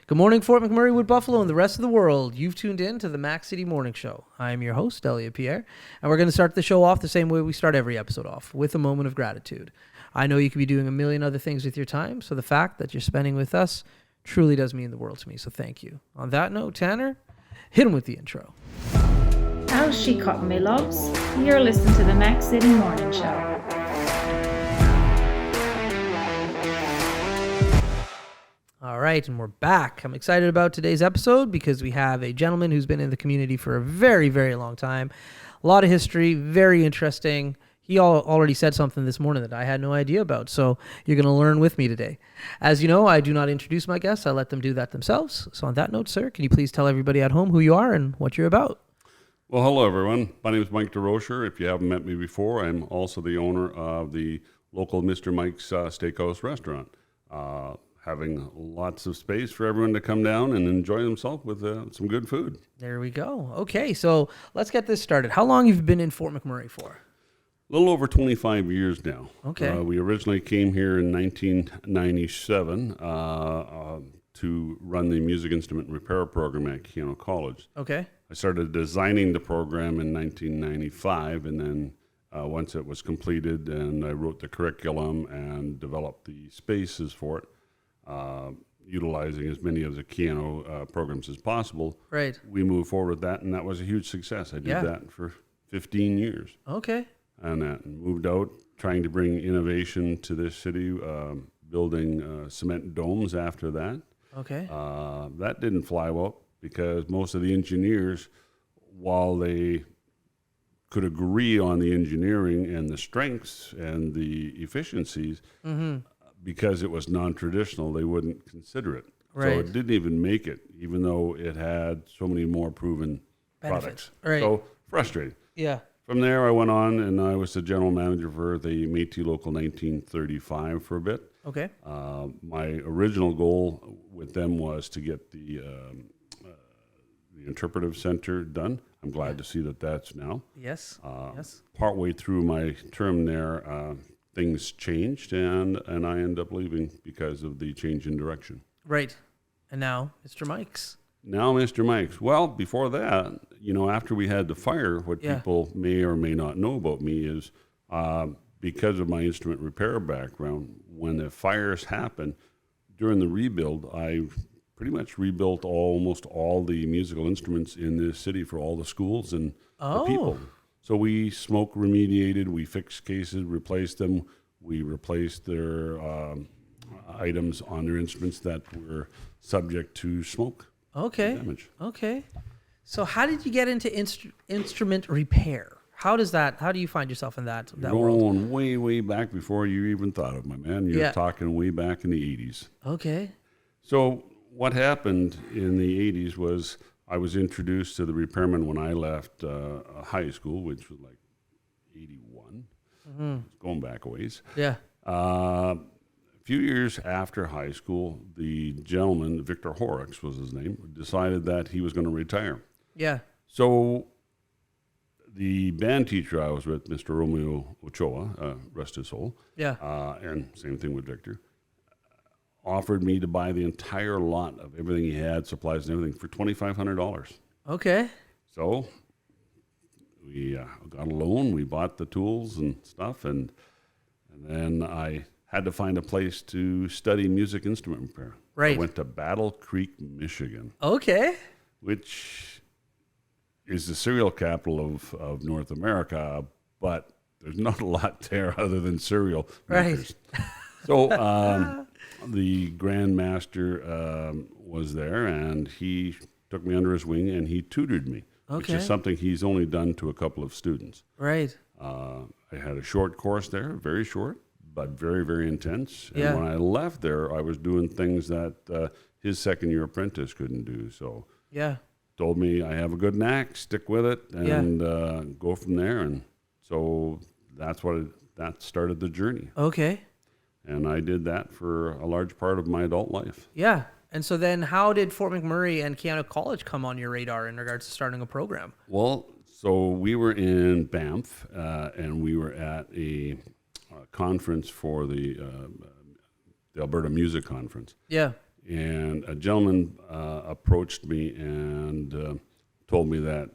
Good morning, Fort McMurray, Wood Buffalo, and the rest of the world. You've tuned in to the Mac City Morning Show. I am your host, Elliot Pierre, and we're going to start the show off the same way we start every episode off, with a moment of gratitude. I know you could be doing a million other things with your time, so the fact that you're spending with us truly does mean the world to me, so thank you. On that note, Tanner, hit him with the intro. How's she cutting me, loves? You're listening to the Mac City Morning Show. All right, and we're back. I'm excited about today's episode because we have a gentleman who's been in the community for a very, very long time. A lot of history, very interesting. He already said something this morning that I had no idea about, so you're going to learn with me today. As you know, I do not introduce my guests. I let them do that themselves. So on that note, sir, can you please tell everybody at home who you are and what you're about? Well, hello, everyone. My name is Mike Durocher. If you haven't met me before, I'm also the owner of the local Mr. Mike's Steakhouse restaurant. Having lots of space for everyone to come down and enjoy themselves with some good food. There we go. Okay, so let's get this started. How long have you been in Fort McMurray for? A little over 25 years now. Okay. We originally came here in 1997 to run the music instrument repair program at Keanu College. Okay. I started designing the program in 1995, and then once it was completed and I wrote the curriculum and developed the spaces for it, utilizing as many of the Keanu programs as possible. Right. We moved forward with that, and that was a huge success. I did that for 15 years. Okay. And moved out, trying to bring innovation to this city, building cement domes after that. Okay. That didn't fly well because most of the engineers, while they could agree on the engineering and the strengths and the efficiencies, because it was non-traditional, they wouldn't consider it. Right. So it didn't even make it, even though it had so many more proven Benefits. products. Right. So frustrating. Yeah. From there, I went on, and I was the general manager for the Métis Local 1935 for a bit. Okay. My original goal with them was to get the interpretive center done. I'm glad to see that that's now. Yes. Yes. Partway through my term there, things changed, and I ended up leaving because of the change in direction. Right. And now, Mr. Mike's. Now, Mr. Mike's. Well, before that, after we had the fire, what people may or may not know about me is because of my instrument repair background, when the fires happened, during the rebuild, I pretty much rebuilt almost all the musical instruments in this city for all the schools and the people. So we smoke remediated, we fixed cases, replaced them, we replaced their items on their instruments that were subject to smoke damage. Okay. So how did you get into instrument repair? How do you find yourself in that world? Going way, way back before you even thought of, my man. You're talking way back in the 80s. Okay. So what happened in the 80s was I was introduced to the repairman when I left high school, which was like 81. It's going back a ways. Yeah. A few years after high school, the gentleman, Victor Horrocks was his name, decided that he was going to retire. Yeah. So the band teacher I was with, Mr. Romeo Ochoa, rest his soul, and same thing with Victor, offered me to buy the entire lot of everything he had, supplies and everything, for $2,500. Okay. So we got a loan, we bought the tools and stuff, and then I had to find a place to study music instrument repair. Right. I went to Battle Creek, Michigan. Okay. Which is the cereal capital of North America, but there's not a lot there other than cereal makers. Right. So the Grand Master was there, and he took me under his wing, and he tutored me, which is something he's only done to a couple of students. Right. I had a short course there, very short, but very, very intense. And Yeah. when I left there, I was doing things that his second-year apprentice couldn't do. So told me I have a good knack, stick with it, and go from there. And so that started the journey. Okay. And I did that for a large part of my adult life. Yeah. And so then how did Fort McMurray and Keanu College come on your radar in regards to starting a program? Well, so we were in Banff, and we were at a conference for the Alberta Music Conference. Yeah. And a gentleman approached me and told me that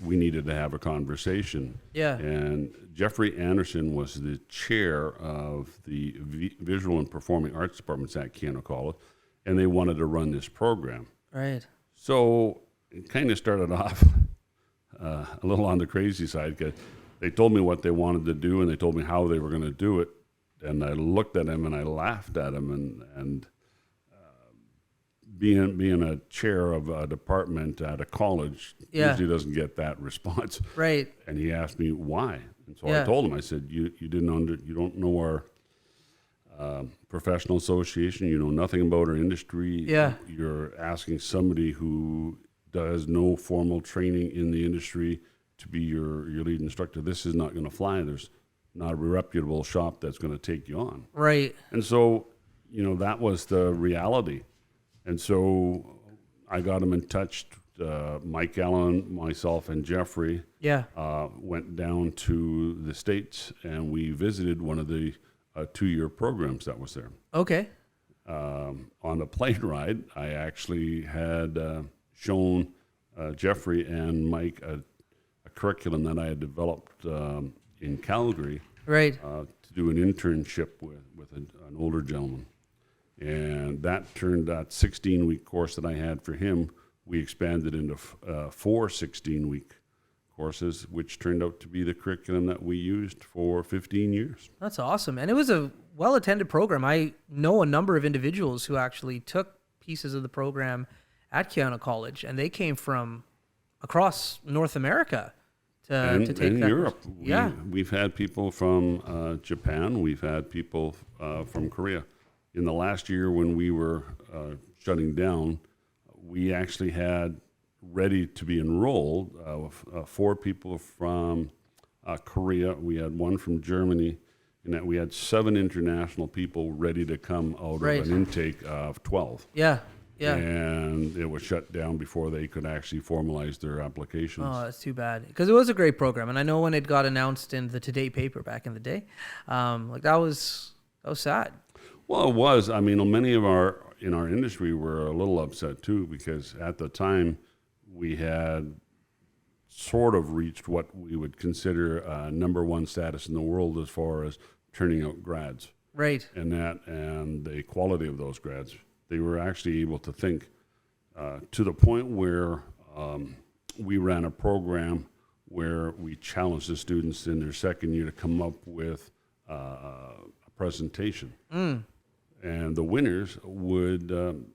we needed to have a conversation. Yeah. And Jeffrey Anderson was the chair of the Visual and Performing Arts Departments at Keanu College, and they wanted to run this program. Right. So it kind of started off a little on the crazy side, because they told me what they wanted to do and they told me how they were going to do it. And I looked at him and I laughed at him. And being a chair of a department at a college usually doesn't get that response. Right. And he asked me why. And so I told him, I said, you don't know our professional association. You know nothing about our industry. Yeah. You're asking somebody who does no formal training in the industry to be your lead instructor. This is not going to fly. There's not a reputable shop that's going to take you on. Right. And so, that was the reality. And so I got him in touch. Mike Allen, myself, and Jeffrey went down to the States, and we visited one of the 2-year programs that was there. Okay. On the plane ride, I actually had shown Jeffrey and Mike a curriculum that I had developed in Calgary, Right. To do an internship with an older gentleman. And that 16-week course that I had for him, we expanded into 4 16-week courses, which turned out to be the curriculum that we used for 15 years. That's awesome. And it was a well-attended program. I know a number of individuals who actually took pieces of the program at Keanu College, and they came from across North America to take in that Europe. course. We've had people from Japan. We've had people from Korea. In the last year when we were shutting down, we actually had ready to be enrolled 4 people from Korea. We had 1 from Germany, and that we had 7 international people ready to come out of an intake of 12. Yeah. And it was shut down before they could actually formalize their applications. Oh, that's too bad. Because it was a great program. And I know when it got announced in the Today paper back in the day, that was sad. Well, it was. I mean, many of in our industry were a little upset too, because at the time we had sort of reached what we would consider number 1 status in the world as far as turning out grads. Right. And the quality of those grads. They were actually able to think to the point where we ran a program where we challenged the students in their second year to come up with a presentation. And the winners would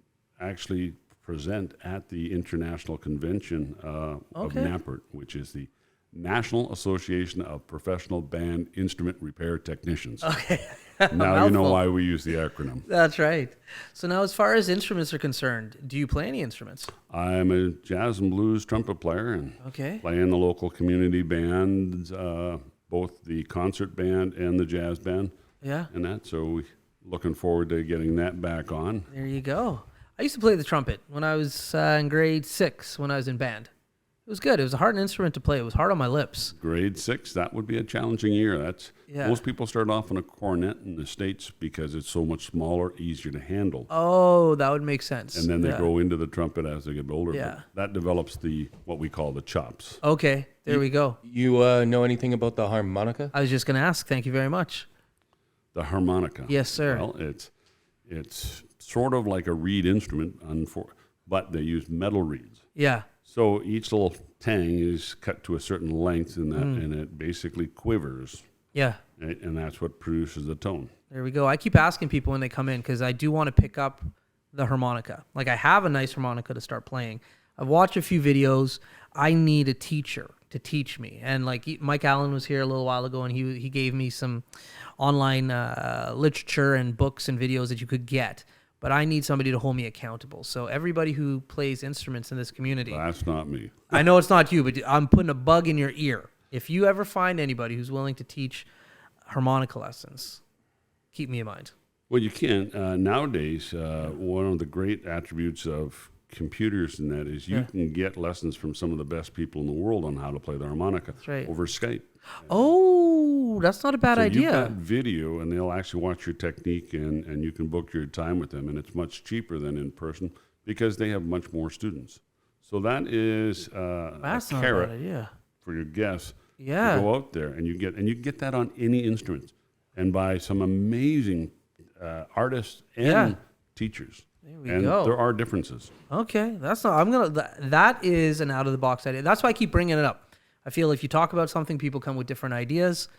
actually present at the International Convention of NAPRT, which is the National Association of Professional Band Instrument Repair Technicians. Okay. Now you know why we use the acronym. That's right. So now as far as instruments are concerned, do you play any instruments? I'm a jazz and blues trumpet player and play in the local community bands, both the concert band and the jazz band. Yeah. And that, so we looking forward to getting that back on. There you go. I used to play the trumpet when I was in grade 6 when I was in band. It was good. It was a hard instrument to play. It was hard on my lips. Grade 6, that would be a challenging year. Most people start off on a cornet in the States because it's so much smaller, easier to handle. Oh, that would make sense. And then they grow into the trumpet as they get older. Yeah. But that develops what we call the chops. Okay, there we go. You know anything about the harmonica? I was just going to ask. Thank you very much. The harmonica. Yes, sir. Well, it's sort of like a reed instrument, but they use metal reeds. Yeah. So each little tang is cut to a certain length, and it basically quivers. Yeah. And that's what produces the tone. There we go. I keep asking people when they come in because I do want to pick up the harmonica. Like I have a nice harmonica to start playing. I've watched a few videos. I need a teacher to teach me. And like Mike Allen was here a little while ago, and he gave me some online literature and books and videos that you could get. But I need somebody to hold me accountable. So everybody who plays instruments in this community. That's not me. I know it's not you, but I'm putting a bug in your ear. If you ever find anybody who's willing to teach harmonica lessons, keep me in mind. Well, you can. Nowadays, one of the great attributes of computers and that is you can get lessons from some of the best people in the world on how to play the harmonica over Skype. Oh, Oh, that's not a bad So idea. you've got video, and they'll actually watch your technique, and you can book your time with them, and it's much cheaper than in person because they have much more students. So that is That's a not a bad carrot idea. for your guests Yeah. to go out there, and you get that on any instruments, and by some amazing artists and teachers. There we and go. there are differences. Okay, that is an out of the box idea. That's why I keep bringing it up. I feel if you talk about something, people come with different ideas.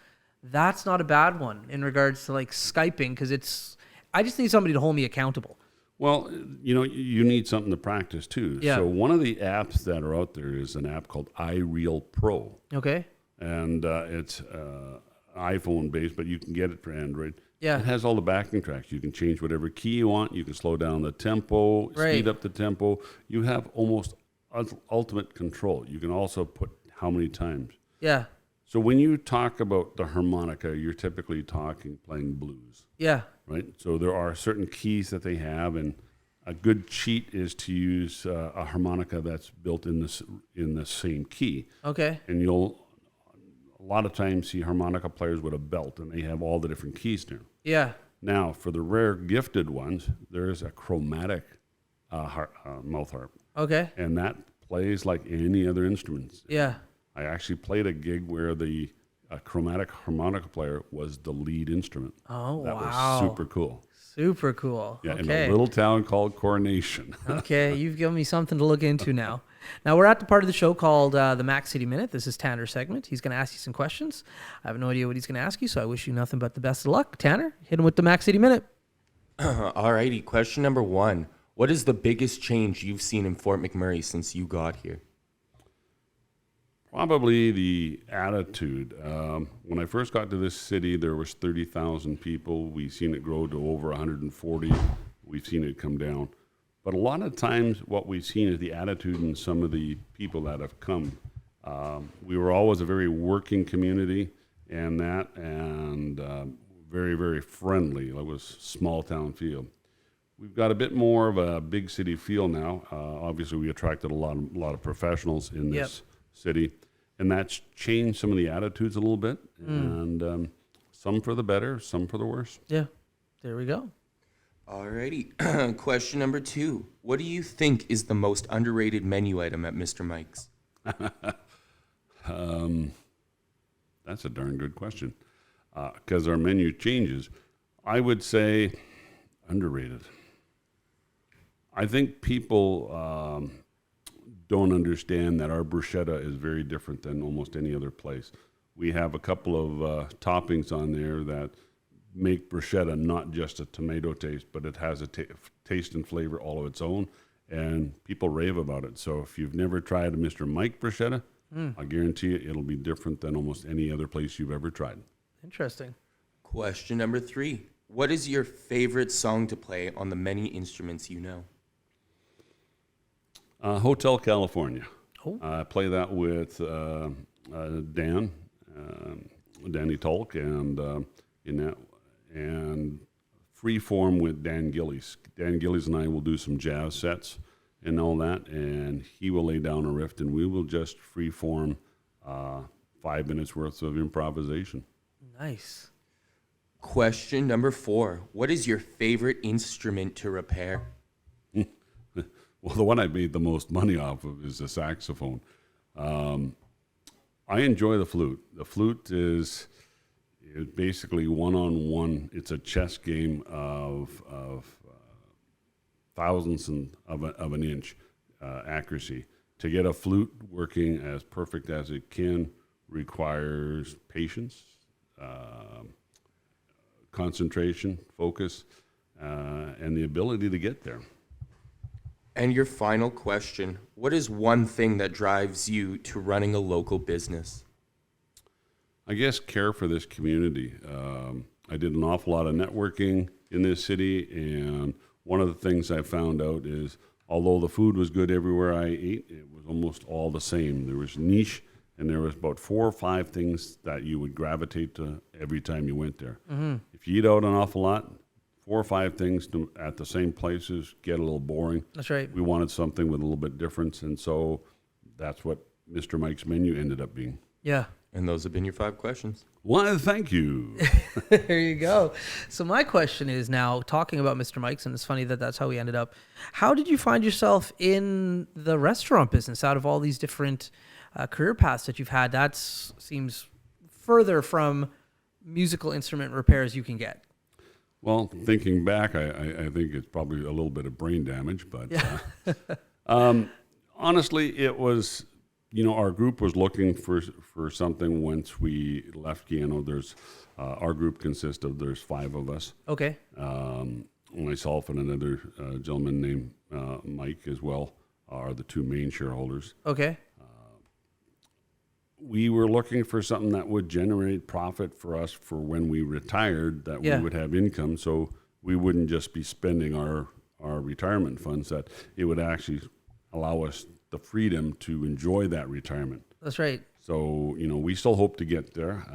That's not a bad one in regards to like Skyping, because I just need somebody to hold me accountable. Well, you need something to practice too. Yeah. So one of the apps that are out there is an app called iReal Pro. Okay. And it's iPhone based, but you can get it for Android. Yeah. It has all the backing tracks. You can change whatever key you want. You can slow down the tempo, speed up the tempo. You have almost ultimate control. You can also put how many times. Yeah. So when you talk about the harmonica, you're typically playing blues. Yeah. Right? So there are certain keys that they have, and a good cheat is to use a harmonica that's built in the same key. Okay. And you'll a lot of times see harmonica players with a belt, and they have all the different keys there. Yeah. Now, for the rare gifted ones, there's a chromatic mouth harp, Okay. and that plays like any other instrument. Yeah. I actually played a gig where the chromatic harmonica player was the lead instrument. Oh, that wow. was super cool. Super cool. Yeah, Okay. in a little town called Coronation. Okay, you've given me something to look into now. Now we're at the part of the show called the Mac City Minute. This is Tanner's segment. He's going to ask you some questions. I have no idea what he's going to ask you, so I wish you nothing but the best of luck. Tanner, hit him with the Mac City Minute. Alrighty, question number 1. What is the biggest change you've seen in Fort McMurray since you got here? Probably the attitude. When I first got to this city, there was 30,000 people. We've seen it grow to over 140. We've seen it come down. But a lot of times what we've seen is the attitude in some of the people that have come. We were always a very working community and very, very friendly. It was small town feel. We've got a bit more of a big city feel now. Obviously, we attracted a lot of professionals in this city, and that's changed some of the attitudes a little bit, and some for the better, some for the worse. Yeah, there we go. Alrighty, question number 2. What do you think is the most underrated menu item at Mr. Mike's? That's a darn good question, because our menu changes. I would say underrated. I think people don't understand that our bruschetta is very different than almost any other place. We have a couple of toppings on there that make bruschetta not just a tomato taste, but it has a taste and flavor all of its own, and people rave about it. So if you've never tried a Mr. Mike bruschetta, I guarantee you it'll be different than almost any other place you've ever tried. Interesting. Question number 3. What is your favorite song to play on the many instruments you know? Hotel California. Oh. I play that with Danny Tolk, and Freeform with Dan Gillies. Dan Gillies and I will do some jazz sets and all that, and he will lay down a riff, and we will just freeform 5 minutes worth of improvisation. Nice. Question number 4. What is your favorite instrument to repair? Well, the one I made the most money off of is the saxophone. I enjoy the flute. The flute is basically one-on-one. It's a chess game of thousandths of an inch accuracy. To get a flute working as perfect as it can requires patience, concentration, focus, and the ability to get there. And your final question, what is one thing that drives you to running a local business? I guess care for this community. I did an awful lot of networking in this city, and one of the things I found out is although the food was good everywhere I ate, it was almost all the same. There was niche, and there was about 4 or 5 things that you would gravitate to every time you went there. Mm-hmm. If you eat out an awful lot, 4 or 5 things at the same places get a little boring. That's right. We wanted something with a little bit difference, and so that's what Mr. Mike's menu ended up being. Yeah. And those have been your 5 questions. Why, thank you. There you go. So my question is now, talking about Mr. Mike's, and it's funny that that's how we ended up. How did you find yourself in the restaurant business out of all these different career paths that you've had? That seems further from musical instrument repair as you can get. Well, thinking back, I think it's probably a little bit of brain damage, but honestly, it was, our group was looking for something once we left Keanu. Our group consists of, there's 5 of us. Okay. Myself and another gentleman named Mike as well are the 2 main shareholders. Okay. We were looking for something that would generate profit for us for when we retired, that we would have income, so we wouldn't just be spending our retirement funds, that it would actually allow us the freedom to enjoy that retirement. That's right. So, we still hope to get there.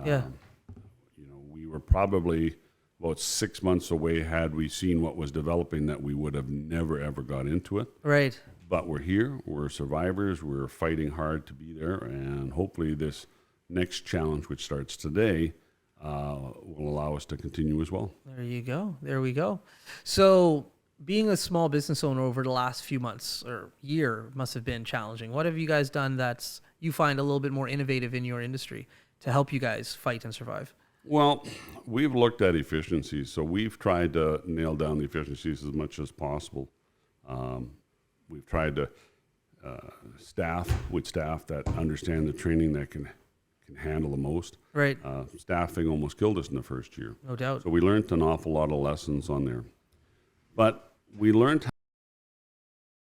We were probably about 6 months away had we seen what was developing, that we would have never, ever got into it. Right. But we're here, we're survivors, we're fighting hard to be there, and hopefully this next challenge, which starts today, will allow us to continue as well. There you go. There we go. So being a small business owner over the last few months or year must have been challenging. What have you guys done that's you find a little bit more innovative in your industry to help you guys fight and survive? Well, we've looked at efficiencies, so we've tried to nail down the efficiencies as much as possible. We've tried to staff that understand the training, that can handle the most. Right. Staffing almost killed us in the first year. No doubt. So we learned an awful lot of lessons on there. But we learned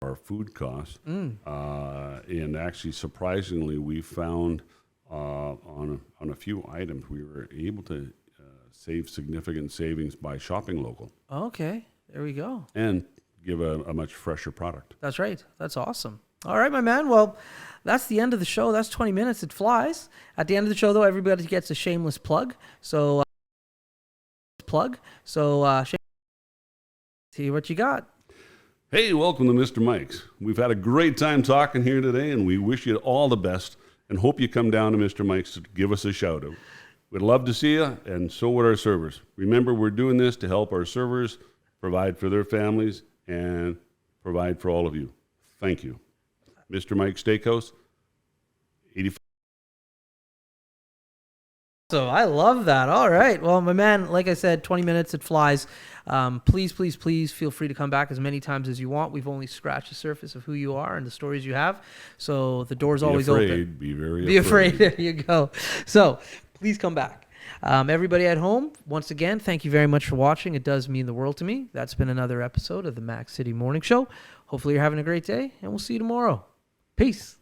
our food costs. And actually, surprisingly, we found on a few items, we were able to save significant savings by shopping local. Okay. There we go. And give a much fresher product. That's right. That's awesome. All right, my man. Well, that's the end of the show. That's 20 minutes. It flies. At the end of the show, though, everybody gets a shameless plug. So, see what you got. Hey, welcome to Mr. Mike's. We've had a great time talking here today, and we wish you all the best and hope you come down to Mr. Mike's to give us a shout out. We'd love to see you, and so would our servers. Remember, we're doing this to help our servers provide for their families and provide for all of you. Thank you. Mr. Mike's Steakhouse, 85. So I love that. All right. Well, my man, like I said, 20 minutes, it flies. Please feel free to come back as many times as you want. We've only scratched the surface of who you are and the stories you have. So the door's always open. Be afraid. There you go. So please come back. Everybody at home, once again, thank you very much for watching. It does mean the world to me. That's been another episode of the Mac City Morning Show. Hopefully you're having a great day, and we'll see you tomorrow. Peace.